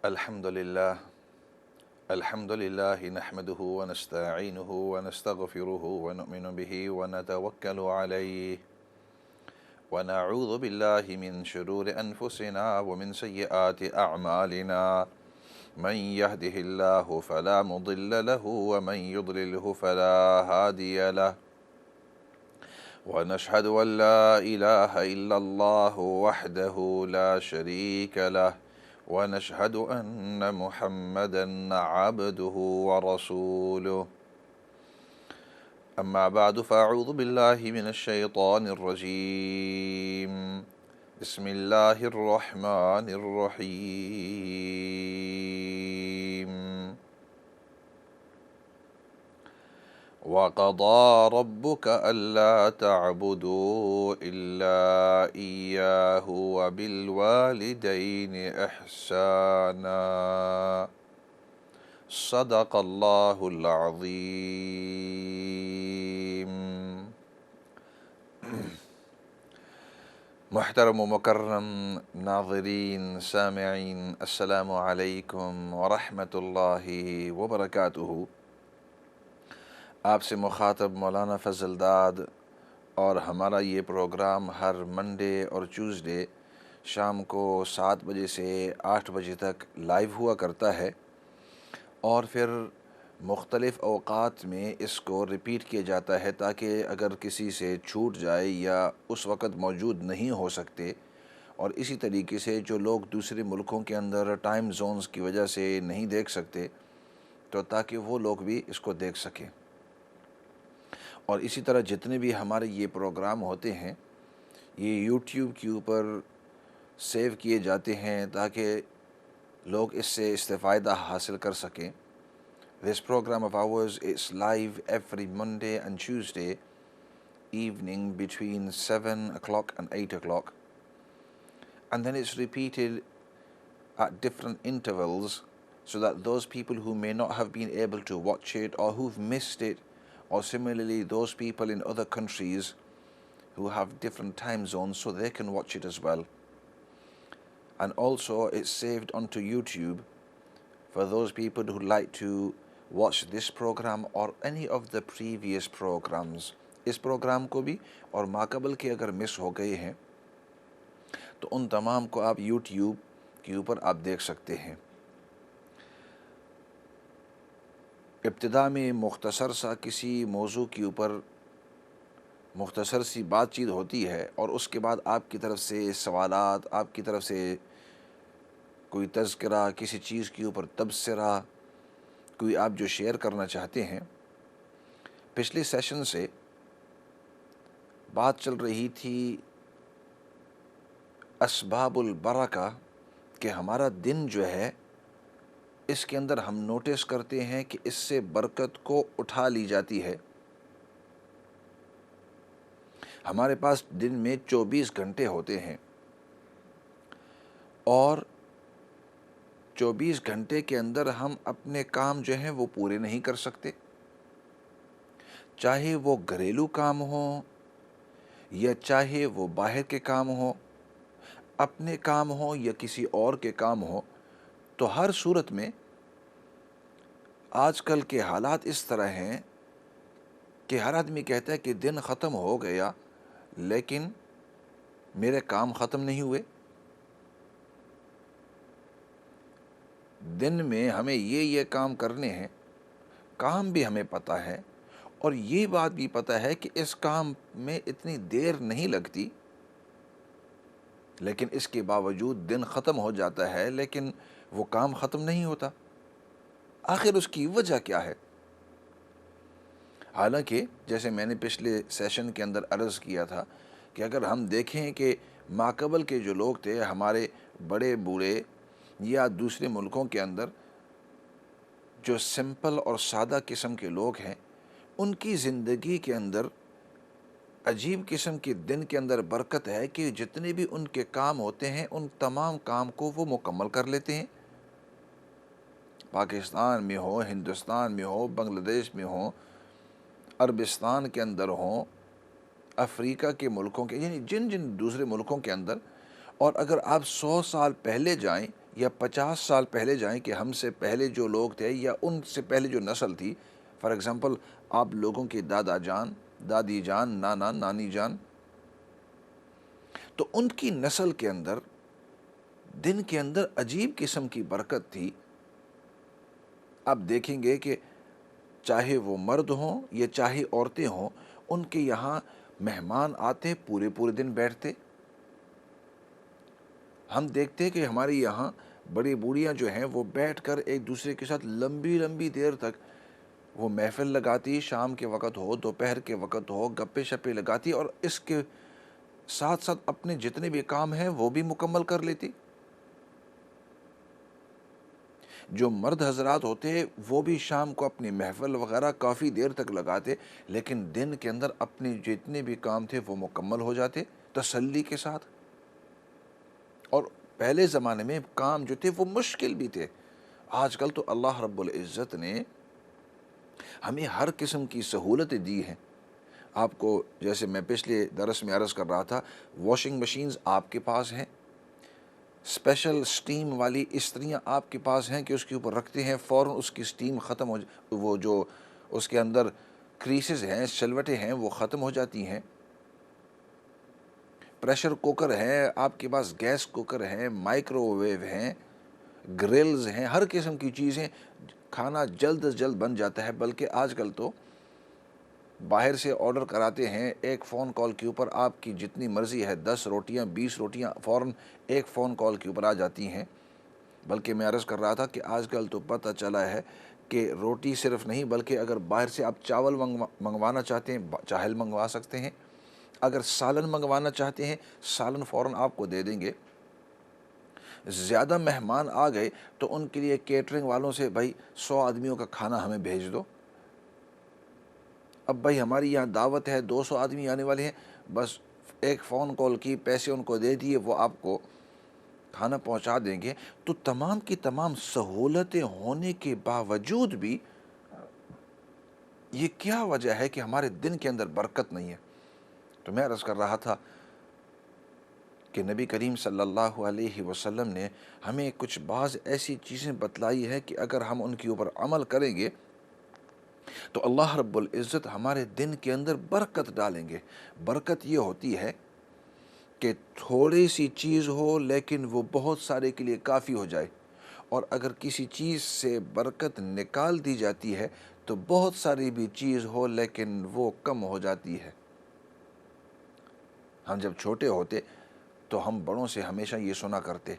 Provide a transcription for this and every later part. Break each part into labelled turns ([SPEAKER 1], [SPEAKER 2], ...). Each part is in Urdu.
[SPEAKER 1] الحمد لله نحمده ونستعينه ونستغفره ونؤمن به ونتوكل عليه ونعوذ بالله من شرور أنفسنا ومن سيئات أعمالنا من يهده الله فلا مضل له ومن يضلله فلا هادي له ونشهد أن لا إله إلا الله وحده لا شريك له ونشهد أن محمدًا عبده ورسوله أما بعد فأعوذ بالله من الشيطان الرجيم بسم الله الرحمن الرحيم وقضى ربك ألا تعبدوا إلا إياه وبالوالدين إحسانا صدق الله العظيم. محترم و مکرم ناظرین سامعین، السلام علیکم ورحمۃ اللہ وبرکاتہ. آپ سے مخاطب مولانا فضل داد، اور ہمارا یہ پروگرام ہر منڈے اور ٹیوزڈے شام کو 7 بجے سے 8 بجے تک لائیو ہوا کرتا ہے، اور پھر مختلف اوقات میں اس کو ریپیٹ کیا جاتا ہے تاکہ اگر کسی سے چھوٹ جائے یا اس وقت موجود نہیں ہو سکتے، اور اسی طریقے سے جو لوگ دوسرے ملکوں کے اندر ٹائم زونز کی وجہ سے نہیں دیکھ سکتے تو تاکہ وہ لوگ بھی اس کو دیکھ سکیں. اور اسی طرح جتنے بھی ہمارے یہ پروگرام ہوتے ہیں یہ یوٹیوب کے اوپر سیو کیے جاتے ہیں تاکہ لوگ اس سے استفادہ حاصل کر سکیں. This program of ours is live every Monday and Tuesday evening between 7 o'clock and 8 o'clock, and then it's repeated at different intervals so that those people who may not have been able to watch it or who've missed it, or similarly those people in other countries who have different time zones, so they can watch it as well. And also it's saved onto YouTube for those people who like to watch this program or any of the previous programs. اس پروگرام کو بھی اور ماقبل کے اگر مس ہو گئے ہیں تو ان تمام کو آپ یوٹیوب کے اوپر آپ دیکھ سکتے ہیں. ابتدا میں مختصر سا کسی موضوع کے اوپر مختصر سی بات چیت ہوتی ہے، اور اس کے بعد آپ کی طرف سے سوالات، آپ کی طرف سے کوئی تذکرہ، کسی چیز کے اوپر تبصرہ، کوئی آپ جو شیئر کرنا چاہتے ہیں. پچھلے سیشن سے بات چل رہی تھی اسباب البرکہ، کہ ہمارا دن جو ہے اس کے اندر ہم نوٹس کرتے ہیں کہ اس سے برکت کو اٹھا لی جاتی ہے. ہمارے پاس دن میں 24 گھنٹے ہوتے ہیں، اور 24 گھنٹے کے اندر ہم اپنے کام جو ہیں وہ پورے نہیں کر سکتے، چاہے وہ گھریلو کام ہوں یا چاہے وہ باہر کے کام ہوں، اپنے کام ہوں یا کسی اور کے کام ہوں. تو ہر صورت میں آج کل کے حالات اس طرح ہیں کہ ہر آدمی کہتا ہے کہ دن ختم ہو گیا لیکن میرے کام ختم نہیں ہوئے. دن میں ہمیں یہ کام کرنے ہیں، کام بھی ہمیں پتہ ہے، اور یہ بات بھی پتہ ہے کہ اس کام میں اتنی دیر نہیں لگتی، لیکن اس کے باوجود دن ختم ہو جاتا ہے لیکن وہ کام ختم نہیں ہوتا. آخر اس کی وجہ کیا ہے؟ حالانکہ جیسے میں نے پچھلے سیشن کے اندر عرض کیا تھا کہ اگر ہم دیکھیں کہ ماقبل کے جو لوگ تھے، ہمارے بڑے بوڑھے یا دوسرے ملکوں کے اندر جو سمپل اور سادہ قسم کے لوگ ہیں، ان کی زندگی کے اندر عجیب قسم کے دن کے اندر برکت ہے کہ جتنے بھی ان کے کام ہوتے ہیں ان تمام کام کو وہ مکمل کر لیتے ہیں. پاکستان میں ہو، ہندوستان میں ہو، بنگلہ دیش میں ہو، عربستان کے اندر ہوں، افریقہ کے ملکوں کے، یعنی جن جن دوسرے ملکوں کے اندر. اور اگر آپ 100 سال پہلے جائیں یا 50 سال پہلے جائیں کہ ہم سے پہلے جو لوگ تھے یا ان سے پہلے جو نسل تھی، فار ایگزامپل آپ لوگوں کے دادا جان، دادی جان، نانا نانی جان، تو ان کی نسل کے اندر دن کے اندر عجیب قسم کی برکت تھی. آپ دیکھیں گے کہ چاہے وہ مرد ہوں یا چاہے عورتیں ہوں، ان کے یہاں مہمان آتے پورے پورے دن بیٹھتے. ہم دیکھتے کہ ہمارے یہاں بڑی بوڑھیاں جو ہیں وہ بیٹھ کر ایک دوسرے کے ساتھ لمبی لمبی دیر تک وہ محفل لگاتی، شام کے وقت ہو، دوپہر کے وقت ہو، گپے شپے لگاتی، اور اس کے ساتھ ساتھ اپنے جتنے بھی کام ہیں وہ بھی مکمل کر لیتی. جو مرد حضرات ہوتے وہ بھی شام کو اپنی محفل وغیرہ کافی دیر تک لگاتے، لیکن دن کے اندر اپنے جتنے بھی کام تھے وہ مکمل ہو جاتے تسلی کے ساتھ. اور پہلے زمانے میں کام جو تھے وہ مشکل بھی تھے. آج کل تو اللہ رب العزت نے ہمیں ہر قسم کی سہولتیں دی ہیں. آپ کو جیسے میں پچھلے درس میں عرض کر رہا تھا، واشنگ مشینز آپ کے پاس ہیں، اسپیشل سٹیم والی استریاں آپ کے پاس ہیں کہ اس کے اوپر رکھتے ہیں، فوراً اس کی سٹیم ختم وہ جو اس کے اندر کریسز ہیں، سلوٹیں ہیں، وہ ختم ہو جاتی ہیں. پریشر کوکر ہیں آپ کے پاس، گیس کوکر ہیں، مائکرو ویو ہیں، گرلز ہیں، ہر قسم کی چیزیں، کھانا جلد از جلد بن جاتا ہے. بلکہ آج کل تو باہر سے آرڈر کراتے ہیں، ایک فون کال کے اوپر آپ کی جتنی مرضی ہے 10 روٹیاں 20 روٹیاں فوراً ایک فون کال کے اوپر آ جاتی ہیں. بلکہ میں عرض کر رہا تھا کہ آج کل تو پتہ چلا ہے کہ روٹی صرف نہیں، بلکہ اگر باہر سے آپ چاول منگوانا چاہتے ہیں چاول منگوا سکتے ہیں. اگر سالن منگوانا چاہتے ہیں سالن فوراً آپ کو دے دیں گے. زیادہ مہمان آ گئے تو ان کے لیے کیٹرنگ والوں سے بھائی 100 آدمیوں کا کھانا ہمیں بھیج دو. اب بھائی ہماری یہاں دعوت ہے، 200 آدمی آنے والے ہیں، بس ایک فون کال کی، پیسے ان کو دے دیے، وہ آپ کو کھانا پہنچا دیں گے. تو تمام کی تمام سہولتیں ہونے کے باوجود بھی یہ کیا وجہ ہے کہ ہمارے دن کے اندر برکت نہیں ہے؟ تو میں عرض کر رہا تھا کہ نبی کریم صلی اللہ علیہ وسلم نے ہمیں کچھ بعض ایسی چیزیں بتلائی ہے کہ اگر ہم ان کے اوپر عمل کریں گے تو اللہ رب العزت ہمارے دن کے اندر برکت ڈالیں گے. برکت یہ ہوتی ہے کہ تھوڑی سی چیز ہو لیکن وہ بہت سارے کے لیے کافی ہو جائے، اور اگر کسی چیز سے برکت نکال دی جاتی ہے تو بہت ساری بھی چیز ہو لیکن وہ کم ہو جاتی ہے. ہم جب چھوٹے ہوتے تو ہم بڑوں سے ہمیشہ یہ سنا کرتے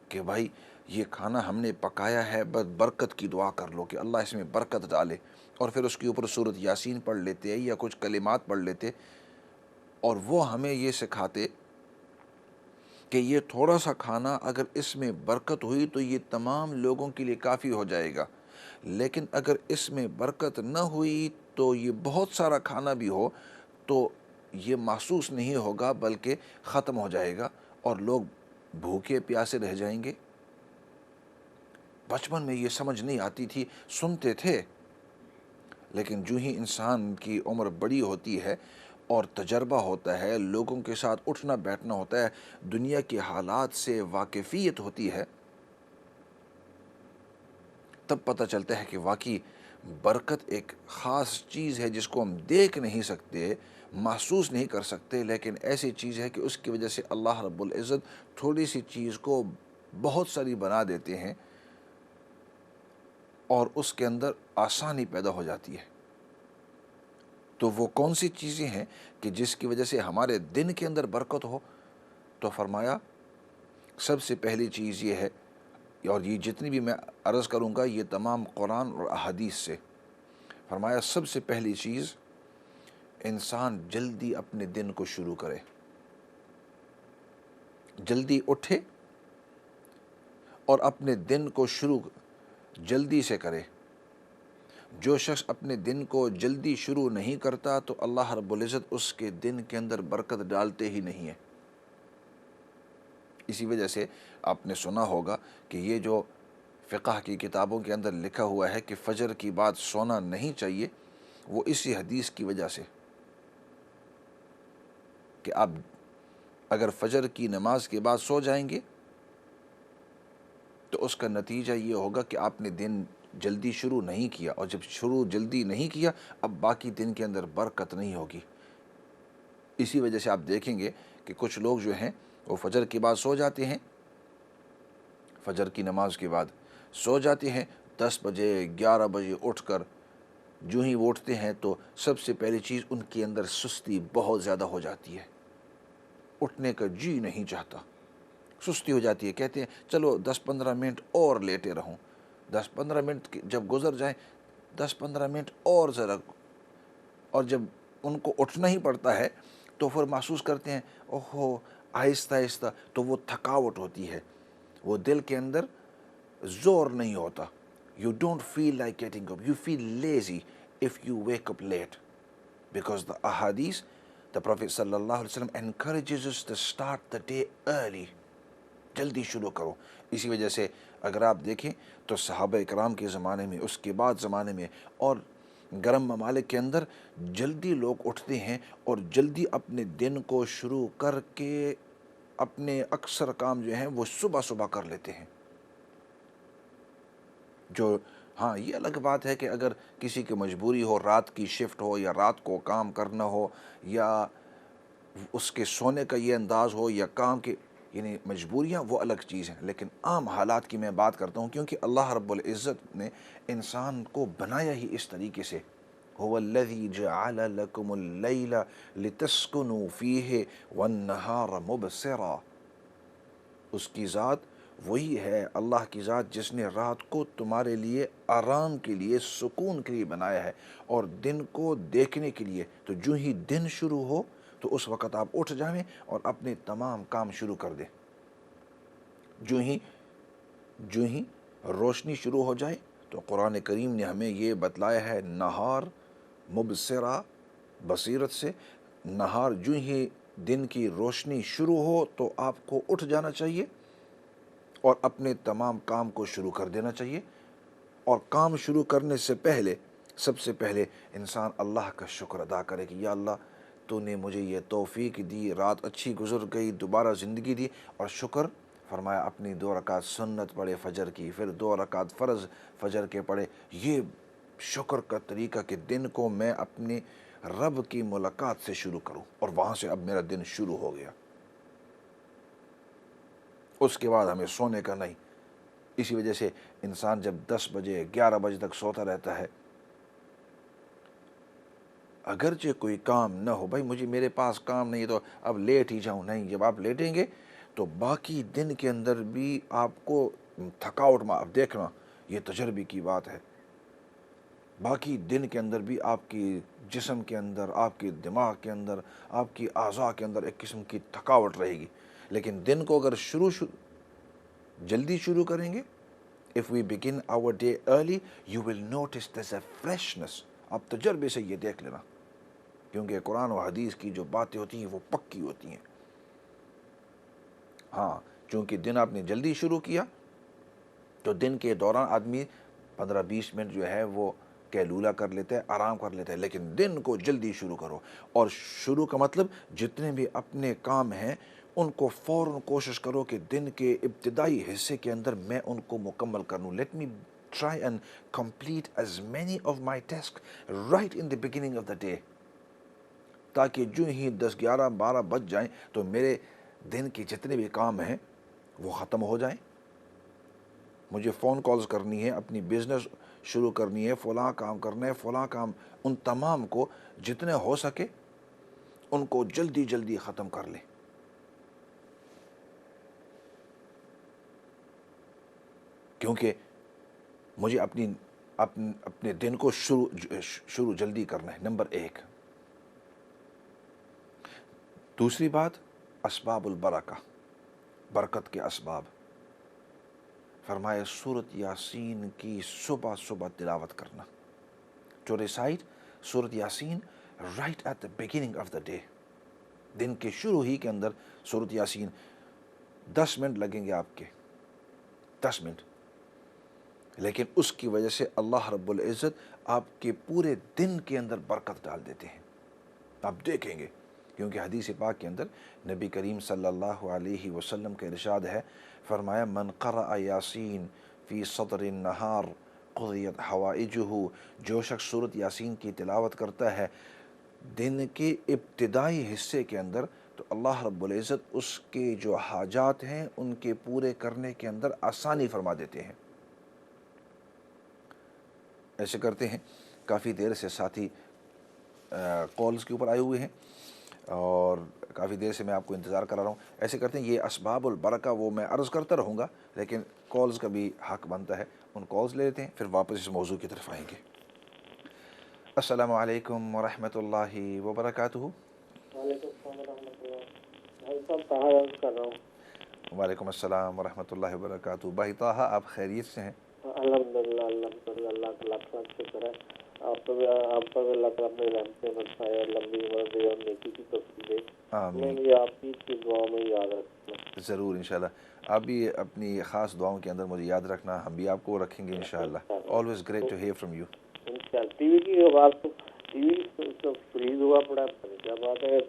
[SPEAKER 1] کہ بھائی یہ کھانا ہم نے پکایا ہے، بس برکت کی دعا کر لو کہ اللہ اس میں برکت ڈالے، اور پھر اس کے اوپر سورۃ یاسین پڑھ لیتے یا کچھ کلمات پڑھ لیتے، اور وہ ہمیں یہ سکھاتے کہ یہ تھوڑا سا کھانا اگر اس میں برکت ہوئی تو یہ تمام لوگوں کے لیے کافی ہو جائے گا، لیکن اگر اس میں برکت نہ ہوئی تو یہ بہت سارا کھانا بھی ہو تو یہ محسوس نہیں ہوگا بلکہ ختم ہو جائے گا اور لوگ بھوکے پیاسے رہ جائیں گے. بچپن میں یہ سمجھ نہیں آتی تھی، سنتے تھے، لیکن جو ہی انسان کی عمر بڑی ہوتی ہے اور تجربہ ہوتا ہے، لوگوں کے ساتھ اٹھنا بیٹھنا ہوتا ہے، دنیا کے حالات سے واقفیت ہوتی ہے، تب پتہ چلتا ہے کہ واقعی برکت ایک خاص چیز ہے جس کو ہم دیکھ نہیں سکتے، محسوس نہیں کر سکتے، لیکن ایسی چیز ہے کہ اس کی وجہ سے اللہ رب العزت تھوڑی سی چیز کو بہت ساری بنا دیتے ہیں اور اس کے اندر آسانی پیدا ہو جاتی ہے. تو وہ کون سی چیزیں ہیں کہ جس کی وجہ سے ہمارے دن کے اندر برکت ہو؟ تو فرمایا سب سے پہلی چیز یہ ہے، اور یہ جتنی بھی میں عرض کروں گا یہ تمام قرآن اور احادیث سے. فرمایا سب سے پہلی چیز، انسان جلدی اپنے دن کو شروع کرے، جلدی اٹھے اور اپنے دن کو شروع جلدی سے کرے. جو شخص اپنے دن کو جلدی شروع نہیں کرتا تو اللہ رب العزت اس کے دن کے اندر برکت ڈالتے ہی نہیں ہے. اسی وجہ سے آپ نے سنا ہوگا کہ یہ جو فقہ کی کتابوں کے اندر لکھا ہوا ہے کہ فجر کی بعد سونا نہیں چاہیے، وہ اسی حدیث کی وجہ سے کہ آپ اگر فجر کی نماز کے بعد سو جائیں گے تو اس کا نتیجہ یہ ہوگا کہ آپ نے دن جلدی شروع نہیں کیا، اور جب شروع جلدی نہیں کیا اب باقی دن کے اندر برکت نہیں ہوگی۔ اسی وجہ سے آپ دیکھیں گے کہ کچھ لوگ جو ہیں وہ فجر کے بعد سو جاتے ہیں، فجر کی نماز کے بعد سو جاتے ہیں، 10 بجے 11 بجے اٹھ کر جو ہی وہ اٹھتے ہیں تو سب سے پہلی چیز ان کے اندر سستی بہت زیادہ ہو جاتی ہے، اٹھنے کا جی نہیں چاہتا، سستی ہو جاتی ہے، کہتے ہیں چلو 10-15 منٹ اور لیٹے رہوں، 10-15 منٹ جب گزر جائیں، 10-15 منٹ اور ذرا، اور جب ان کو اٹھنا ہی پڑتا ہے تو پھر محسوس کرتے ہیں اوہو آہستہ آہستہ، تو وہ تھکاوٹ ہوتی ہے، وہ دل کے اندر زور نہیں ہوتا. You don't feel like getting up. You feel lazy if you wake up late. Because the ahadith, the Prophet sallallahu alaihi wasallam encourages us to start the day early. جلدی شروع کرو. اسی وجہ سے اگر آپ دیکھیں تو صحابہ اکرام کے زمانے میں، اس کے بعد زمانے میں، اور گرم ممالک کے اندر جلدی لوگ اٹھتے ہیں اور جلدی اپنے دن کو شروع کر کے اپنے اکثر کام جو ہیں وہ صبح صبح کر لیتے ہیں. جو ہاں یہ الگ بات ہے کہ اگر کسی کی مجبوری ہو، رات کی شفٹ ہو یا رات کو کام کرنا ہو، یا اس کے سونے کا یہ انداز ہو، یا کام کے یعنی مجبوریاں، وہ الگ چیز ہیں. لیکن عام حالات کی میں بات کرتا ہوں، کیونکہ اللہ رب العزت نے انسان کو بنایا ہی اس طریقے سے. هو الذي جعل لكم الليل لتسكنوا فيه والنهار مبصرا. اس کی ذات وہی ہے، اللہ کی ذات جس نے رات کو تمہارے لیے آرام کے لیے، سکون کے لیے بنایا ہے، اور دن کو دیکھنے کے لیے. تو جو ہی دن شروع ہو تو اس وقت آپ اٹھ جائیں اور اپنے تمام کام شروع کر دیں. جو ہی روشنی شروع ہو جائے تو قرآن کریم نے ہمیں یہ بتلایا ہے، نہار مبصرہ، بصیرت سے. نہار جو ہی دن کی روشنی شروع ہو تو آپ کو اٹھ جانا چاہیے اور اپنے تمام کام کو شروع کر دینا چاہیے. اور کام شروع کرنے سے پہلے سب سے پہلے انسان اللہ کا شکر ادا کرے کہ یا اللہ تو نے مجھے یہ توفیق دی، رات اچھی گزر گئی، دوبارہ زندگی دی. اور شکر فرمایا اپنی 2 رکعت سنت پڑھے فجر کی، پھر 2 رکعت فرض فجر کے پڑھے. یہ شکر کا طریقہ کہ دن کو میں اپنے رب کی ملاقات سے شروع کروں، اور وہاں سے اب میرا دن شروع ہو گیا. اس کے بعد ہمیں سونے کا نہیں. اسی وجہ سے انسان جب 10 بجے 11 بجے تک سوتا رہتا ہے، اگرچہ کوئی کام نہ ہو، بھائی میرے پاس کام نہیں تو اب لیٹ ہی جاؤں، نہیں. جب آپ لیٹیں گے تو باقی دن کے اندر بھی آپ کو تھکاوٹ میں، اب دیکھنا یہ تجربے کی بات ہے، باقی دن کے اندر بھی آپ کی جسم کے اندر، آپ کے دماغ کے اندر، آپ کی اعضاء کے اندر ایک قسم کی تھکاوٹ رہے گی. لیکن دن کو اگر جلدی شروع کریں گے، if we begin our day early, you will notice there's a freshness. آپ تجربے سے یہ دیکھ لینا، کیونکہ قرآن و حدیث کی جو باتیں ہوتی ہیں وہ پکی ہوتی ہیں. ہاں چونکہ دن آپ نے جلدی شروع کیا تو دن کے دوران آدمی 15-20 منٹ جو ہے وہ کیلولہ کر لیتا ہے، آرام کر لیتا ہے. لیکن دن کو جلدی شروع کرو، اور شروع کا مطلب جتنے بھی اپنے کام ہیں ان کو فوراً کوشش کرو کہ دن کے ابتدائی حصے کے اندر میں ان کو مکمل کر لوں. Let me try and complete as many of my task right in the beginning of the day, تاکہ جو ہی 10-11-12 بج جائیں تو میرے دن کے جتنے بھی کام ہیں وہ ختم ہو جائیں. مجھے فون کالز کرنی ہے، اپنی بزنس شروع کرنی ہے، فلاں کام کرنا ہے، فلاں کام، ان تمام کو جتنے ہو سکے ان کو جلدی جلدی ختم کر لیں. کیونکہ مجھے اپنے دن کو شروع جلدی کرنا ہے، نمبر 1. دوسری بات، اسباب البرکہ، برکت کے اسباب. فرمایا سورۃ یاسین کی صبح صبح تلاوت کرنا. To recite Surah Yaseen right at the beginning of the day. دن کے شروع ہی کے اندر سورۃ یاسین، 10 منٹ لگیں گے آپ کے، 10 منٹ، لیکن اس کی وجہ سے اللہ رب العزت آپ کے پورے دن کے اندر برکت ڈال دیتے ہیں. آپ دیکھیں گے، کیونکہ حدیث پاک کے اندر نبی کریم صلی اللہ علیہ وسلم کا ارشاد ہے، فرمایا من قرأ یاسین فی صدر النہار قضیت حوائجہ، جو شخص سورۃ یاسین کی تلاوت کرتا ہے دن کے ابتدائی حصے کے اندر، تو اللہ رب العزت اس کے جو حاجات ہیں ان کے پورے کرنے کے اندر آسانی فرما دیتے ہیں۔ ایسے کرتے ہیں، کافی دیر سے ساتھی کالز کے اوپر آئے ہوئے ہیں اور کافی دیر سے میں آپ کو انتظار کرا رہا ہوں۔ ایسے کرتے ہیں، یہ اسباب البرکہ وہ میں عرض کرتا رہوں گا، لیکن کالز کا بھی حق بنتا ہے، ان کالز لے لیتے ہیں، پھر واپس اس موضوع کی طرف آئیں گے۔ السلام علیکم ورحمۃ اللہ وبرکاتہ۔
[SPEAKER 2] وعلیکم السلام ورحمۃ اللہ۔ بھائی صاحب طاہر عرض کر رہا ہوں۔
[SPEAKER 1] وعلیکم السلام ورحمۃ اللہ وبرکاتہ۔ بھائی طاہا، آپ خیریت سے ہیں؟
[SPEAKER 2] الحمدللہ اللہ کا لاکھ لاکھ شکر ہے۔ آپ پر بھی اللہ تعالیٰ اپنے رحمت سے برسائے، لمبی عمر دے اور نیکی کی توفیق دے۔ میں
[SPEAKER 1] آمین،
[SPEAKER 2] بھی آپ کی دعا میں یاد رکھوں۔
[SPEAKER 1] ضرور انشاءاللہ۔ آپ بھی اپنی خاص دعاؤں کے اندر مجھے یاد رکھنا، ہم بھی آپ کو رکھیں گے انشاءاللہ۔ Always great to hear from you.
[SPEAKER 2] انشاءاللہ ٹی وی کی آواز تو ٹی وی تو فریز ہوا پڑا ہے، کیا بات ہے،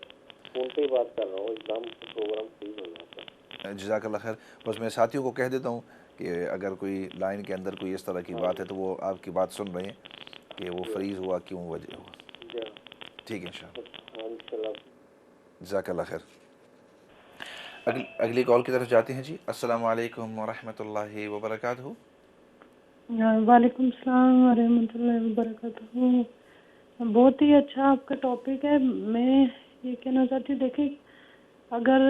[SPEAKER 2] فون پہ ہی بات کر رہا ہوں، ایک دم پروگرام فریز ہو جاتا ہے۔
[SPEAKER 1] جزاک اللہ خیر۔ بس میں ساتھیوں کو کہہ دیتا ہوں کہ اگر کوئی لائن کے اندر کوئی اس طرح کی بات ہے تو وہ آپ کی بات سن رہے ہیں کہ وہ فریز ہوا، کیوں وجہ ہوا۔ ٹھیک ہے انشاءاللہ، جزاک اللہ خیر۔ اگلی کال کی طرف جاتے ہیں جی۔ السلام علیکم ورحمۃ اللہ وبرکاتہ۔
[SPEAKER 3] وعلیکم السلام ورحمۃ اللہ وبرکاتہ۔ بہت ہی اچھا آپ کا ٹاپک ہے۔ میں یہ کہنا چاہتی ہوں، دیکھیں اگر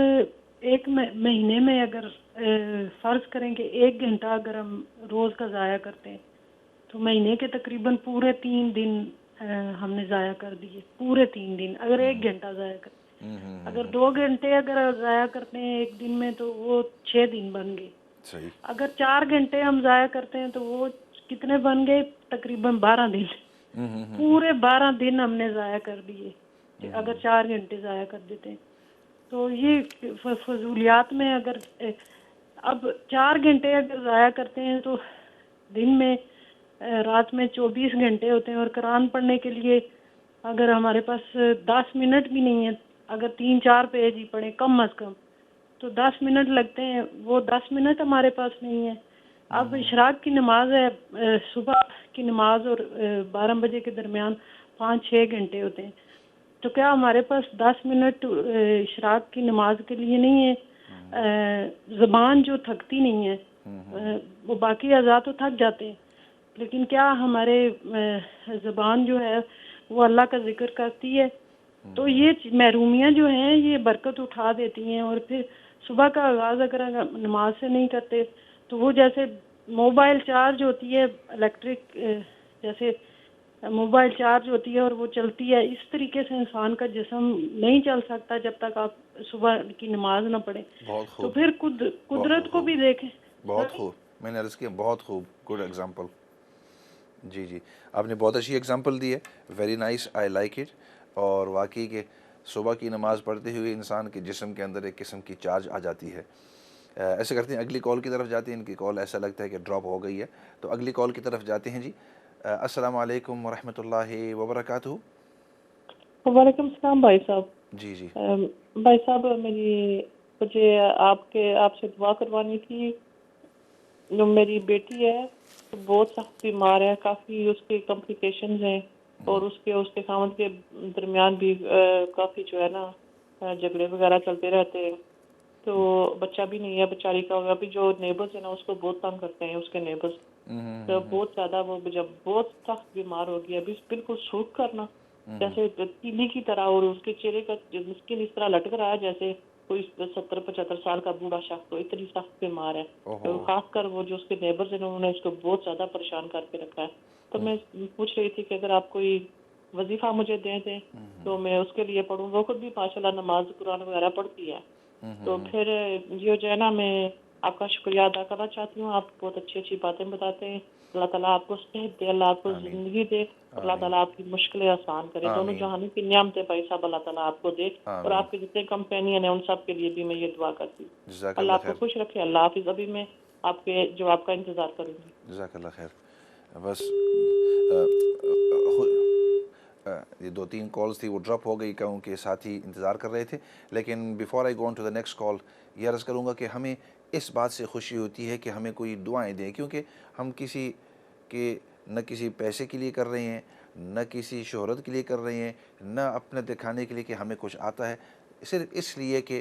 [SPEAKER 3] ایک مہینے میں اگر فرض کریں کہ 1 گھنٹہ اگر ہم روز کا ضائع کرتے ہیں تو مہینے کے تقریباً پورے 3 دن ہم نے ضائع کر دیے، پورے 3 دن اگر 1 گھنٹہ ضائع کرتے ہیں۔ اگر 2 گھنٹے اگر ضائع کرتے ہیں ایک دن میں تو وہ 6 دن بن گئے۔
[SPEAKER 1] صحیح۔
[SPEAKER 3] اگر 4 گھنٹے ہم ضائع کرتے ہیں تو وہ کتنے بن گئے؟ تقریباً 12 دن۔ پورے 12 دن ہم نے ضائع کر دیے اگر 4 گھنٹے ضائع کر دیتے ہیں۔ تو یہ فضولیات میں اگر اب 4 گھنٹے اگر ضائع کرتے ہیں تو دن میں رات میں 24 گھنٹے ہوتے ہیں، اور قرآن پڑھنے کے لیے اگر ہمارے پاس 10 منٹ بھی نہیں ہے، اگر 3-4 پیج ہی پڑھیں کم از کم تو 10 منٹ لگتے ہیں، وہ 10 منٹ ہمارے پاس نہیں ہے۔ اب اشراق کی نماز ہے، صبح کی نماز اور 12 بجے کے درمیان 5-6 گھنٹے ہوتے ہیں، تو کیا ہمارے پاس 10 منٹ اشراق کی نماز کے لیے نہیں ہے؟ زبان جو تھکتی نہیں ہے، وہ باقی اعضاء تو تھک جاتے ہیں، لیکن کیا ہمارے زبان جو ہے وہ اللہ کا ذکر کرتی ہے؟ تو یہ محرومیاں جو ہیں یہ برکت اٹھا دیتی ہیں۔ اور پھر صبح کا آغاز اگر نماز سے نہیں کرتے تو وہ جیسے موبائل چارج ہوتی ہے، الیکٹرک جیسے موبائل چارج ہوتی ہے اور وہ چلتی ہے، اس طریقے سے انسان کا جسم نہیں چل سکتا جب تک آپ صبح کی نماز نہ پڑھیں۔
[SPEAKER 1] بہت خوب،
[SPEAKER 3] تو پھر قدرت کو بھی دیکھیں۔
[SPEAKER 1] بہت خوب، میں نے عرض کیا بہت خوب، گڈ ایگزامپل۔ جی جی، آپ نے بہت اچھی ایگزامپل دی ہے، very nice, I like it. اور واقعی کہ صبح کی نماز پڑھتے ہوئے انسان کے جسم کے اندر ایک قسم کی چارج آ جاتی ہے۔ ایسے کرتے ہیں، اگلی کال کی طرف جاتے ہیں، ان کی کال ایسا لگتا ہے کہ ڈراپ ہو گئی ہے، تو اگلی کال کی طرف جاتے ہیں جی۔ السلام علیکم ورحمۃ اللہ وبرکاتہ۔
[SPEAKER 4] وعلیکم السلام بھائی صاحب۔
[SPEAKER 1] جی جی،
[SPEAKER 4] بھائی صاحب مجھے آپ سے دعا کروانی تھی۔ جو میری بیٹی ہے وہ بہت سخت بیمار ہے، کافی اس کے کمپلیکیشنز ہیں، اور اس کے خاوند کے درمیان بھی کافی جو ہے نا جھگڑے وغیرہ چلتے رہتے ہیں، تو بچہ بھی نہیں ہے بیچاری کا۔ ابھی جو نیبرز ہیں نا اس کو بہت تنگ کرتے ہیں اس کے نیبرز، تو بہت زیادہ وہ جب بہت سخت بیمار ہو گیا، ابھی بالکل سوکھ کرنا جیسے تیلی کی طرح، اور اس کے چہرے کا مسکن اس طرح لٹک رہا ہے جیسے کوئی 70-75 سال کا بوڑھا شخص، تو اتنی سخت بیمار ہے۔ خاص کر وہ جو اس کے نیبرز ہیں انہوں نے اس کو بہت زیادہ پریشان کر کے رکھا ہے۔ تو میں پوچھ رہی تھی کہ اگر آپ کوئی وظیفہ مجھے دیں تو میں اس کے لیے پڑھوں۔ وہ خود بھی ماشاءاللہ نماز قرآن وغیرہ پڑھتی ہے۔ تو پھر یہ جو ہے نا میں آپ کا شکریہ ادا کرنا چاہتی ہوں، آپ بہت اچھی اچھی باتیں بتاتے ہیں۔ اللہ تعالیٰ آپ کو صحت دے، اللہ آپ کو زندگی دے، اللہ تعالیٰ آپ کی مشکلیں آسان کرے، دونوں جہانوں کی نعمتیں بھائی صاحب اللہ تعالیٰ آپ کو دے، اور آپ کے جتنے کمپینین ہیں ان سب کے لیے بھی میں یہ دعا کرتی ہوں۔ اللہ آپ کو خوش رکھے، اللہ حافظ۔ ابھی میں آپ کے جواب کا انتظار کروں گی۔
[SPEAKER 1] جزاک اللہ خیر۔ بس یہ 2-3 کالز تھی وہ ڈراپ ہو گئی کیونکہ ساتھی انتظار کر رہے تھے، لیکن before I go on to the next call یہ عرض کروں گا کہ ہمیں اس بات سے خوشی ہوتی ہے کہ ہمیں کوئی دعائیں دیں، کیونکہ ہم کسی کے نہ کسی پیسے کے لیے کر رہے ہیں، نہ کسی شہرت کے لیے کر رہے ہیں، نہ اپنے دکھانے کے لیے کہ ہمیں کچھ آتا ہے، صرف اس لیے کہ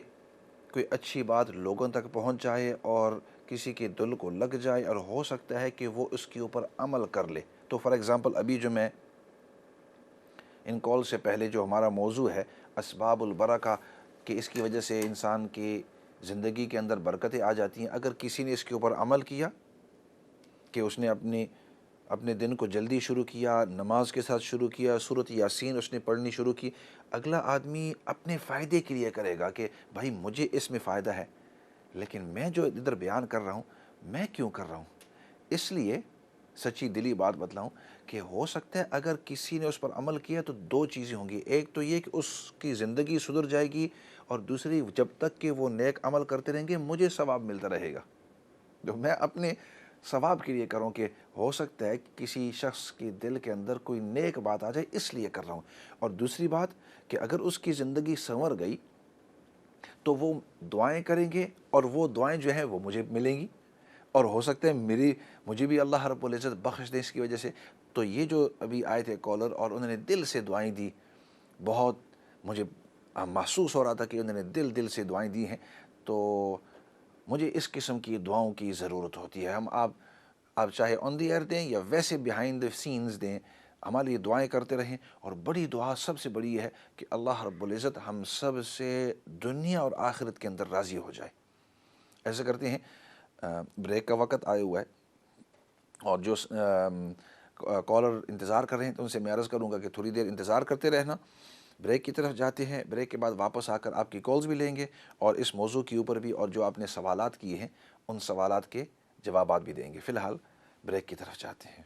[SPEAKER 1] کوئی اچھی بات لوگوں تک پہنچ جائے اور کسی کے دل کو لگ جائے، اور ہو سکتا ہے کہ وہ اس کے اوپر عمل کر لے۔ تو فار ایگزامپل ابھی جو میں ان کال سے پہلے جو ہمارا موضوع ہے اسباب البرکہ، کہ اس کی وجہ سے انسان کی زندگی کے اندر برکتیں آ جاتی ہیں، اگر کسی نے اس کے اوپر عمل کیا کہ اس نے اپنے دن کو جلدی شروع کیا، نماز کے ساتھ شروع کیا، سورۃ یاسین اس نے پڑھنی شروع کی، اگلا آدمی اپنے فائدے کے لیے کرے گا کہ بھائی مجھے اس میں فائدہ ہے، لیکن میں جو ادھر بیان کر رہا ہوں میں کیوں کر رہا ہوں؟ اس لیے سچی دلی بات بتلاؤں کہ ہو سکتا ہے اگر کسی نے اس پر عمل کیا تو دو چیزیں ہوں گی، ایک تو یہ کہ اس کی زندگی سدھر جائے گی، اور دوسری جب تک کہ وہ نیک عمل کرتے رہیں گے مجھے ثواب ملتا رہے گا، جو میں اپنے ثواب کے لیے کروں، کہ ہو سکتا ہے کسی شخص کے دل کے اندر کوئی نیک بات آ جائے اس لیے کر رہا ہوں، اور دوسری بات کہ اگر اس کی زندگی سنور گئی تو وہ دعائیں کریں گے، اور وہ دعائیں جو ہیں وہ مجھے ملیں گی، اور ہو سکتا ہے مجھے بھی اللہ رب العزت بخش دے اس کی وجہ سے۔ تو یہ جو ابھی آئے تھے کالر اور انہوں نے دل سے دعائیں دی، بہت مجھے محسوس ہو رہا تھا کہ انہوں نے دل سے دعائیں دی ہیں، تو مجھے اس قسم کی دعاؤں کی ضرورت ہوتی ہے۔ آپ چاہے آن دی ایئر دیں یا ویسے بیہائنڈ دی سینز دیں، ہمارے لیے دعائیں کرتے رہیں، اور بڑی دعا سب سے بڑی ہے کہ اللہ رب العزت ہم سب سے دنیا اور آخرت کے اندر راضی ہو جائے۔ ایسا کرتے ہیں، بریک کا وقت آیا ہوا ہے، اور جو کالر انتظار کر رہے ہیں تو ان سے میں عرض کروں گا کہ تھوڑی دیر انتظار کرتے رہنا، بریک کی طرف جاتے ہیں، بریک کے بعد واپس آ کر آپ کی کالز بھی لیں گے، اور اس موضوع کے اوپر بھی، اور جو آپ نے سوالات کیے ہیں ان سوالات کے جوابات بھی دیں گے۔ فی الحال بریک کی طرف جاتے ہیں۔